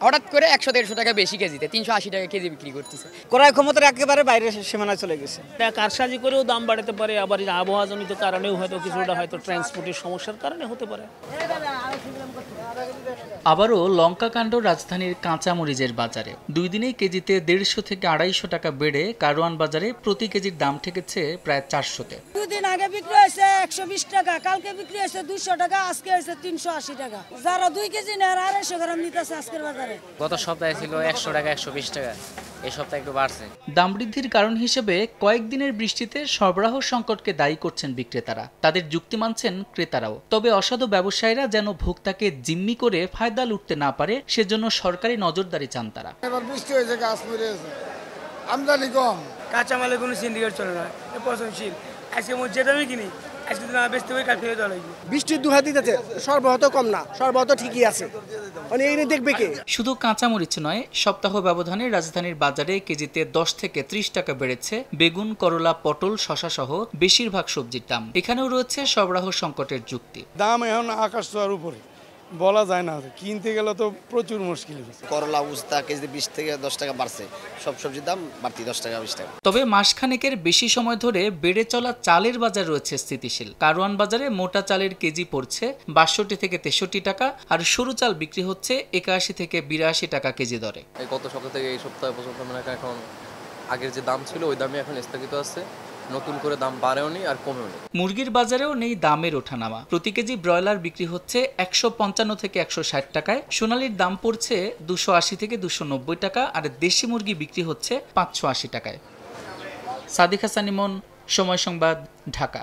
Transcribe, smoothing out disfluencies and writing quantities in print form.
হঠাৎ করে 100-150 টাকা বেশি কেজিতে 380 টাকা কেজি বিক্রি করতেছে। ক্রয় ক্ষমতার একেবারে বাইরে সীমানায় চলে গেছে। কারসাজি করেও দাম বাড়াতে পারে, আবার আবহাওয়াজনিত কারণেও হয়তো কিছুটা হয়তো ট্রান্সপোর্টের সমস্যার কারণে হতে পারে। আবারও লঙ্কাকাণ্ড রাজধানীর কাঁচামরিচের বাজারে 2 দিনেই কেজিতে 150 থেকে 250 টাকা বেড়ে কারওয়ান বাজারে প্রতি কেজির দাম ঠেকেছে প্রায় 400-তে। 2 দিন আগে বিক্রি হয়েছে 120 টাকা, কালকে বিক্রি হয়েছে 200 টাকা, আজকে হয়েছে 380 টাকা। যারা 2 কেজি নেয় 250 গ্রাম নিতেছে আজকের বাজারে। গত সপ্তাহে ছিল 100 টাকা 120 টাকা, এই সপ্তাহে একটু বাড়ছে। দাম বৃদ্ধির কারণ হিসেবে কয়েকদিনের বৃষ্টিতে সরবরাহ সংকটকে দায়ী করছেন বিক্রেতারা। তাদের যুক্তি মানছেন ক্রেতারাও। তবে অসাধু ব্যবসায়ীরা যেন ভোক্তাকে জিম্মি করে ফায়দা লুটতে না পারে সেজন্য সরকারি নজরদারি চান তারা। এবার বৃষ্টি হয়েছে, গাছ মরে গেছে, আমদানি কম, কাঁচামালের কোনো সিন্ডিকেট চলে না, পচনশীল। আজকে যেটা আমি কিনি আজকে না বেচতে হবে, কাল ফেরত লাগবে। বৃষ্টির দুহাত দিতেছে, সরবরাহ তো কম না, সরবরাহ তো ঠিকই আছে, মানে এই দেখবে কে? শুধু কাঁচামরিচ নয়, সপ্তাহ ব্যবধানে রাজধানীর বাজারে কেজিতে 10 থেকে 30 টাকা বেড়েছে বেগুন, করলা, পটল, শসা সহ বেশিরভাগ সবজির দাম। এখানেও রয়েছে সরবরাহ সংকটের যুক্তি। দাম এখন আকাশ ছোঁয়ার উপরে, বলা যায় না, কিনতে গেলে তো প্রচুর মুশকিল। করলা উস্তা কেজি 20 থেকে 10 টাকা বাড়ছে, সব সবজির দাম বাড়তি 10 টাকা 20 টাকা। তবে মাসখানেকের বেশি সময় ধরে বেড়ে চলা চালের বাজার রয়েছে স্থিতিশীল। কারওয়ান বাজারে মোটা চালের কেজি পড়ছে 62 থেকে 63 টাকা, আর সরু চাল বিক্রি হচ্ছে 81 থেকে 82 টাকা কেজি দরে। গত সপ্তাহ থেকে এই সপ্তাহ পর্যন্ত এখন আগের যে দাম ছিল ওই দামই এখন স্থগিত আছে, নতুন করে দাম বাড়েওনি আর কমেওনি। মুরগির বাজারেও নেই দামের ওঠানামা। প্রতি কেজি ব্রয়লার বিক্রি হচ্ছে 155 থেকে 160 টাকায়, সোনালীর দাম পড়ছে 280 থেকে 290 টাকা, আর দেশি মুরগি বিক্রি হচ্ছে 580 টাকায়। সাদিক হাসান ইমন, সময় সংবাদ, ঢাকা।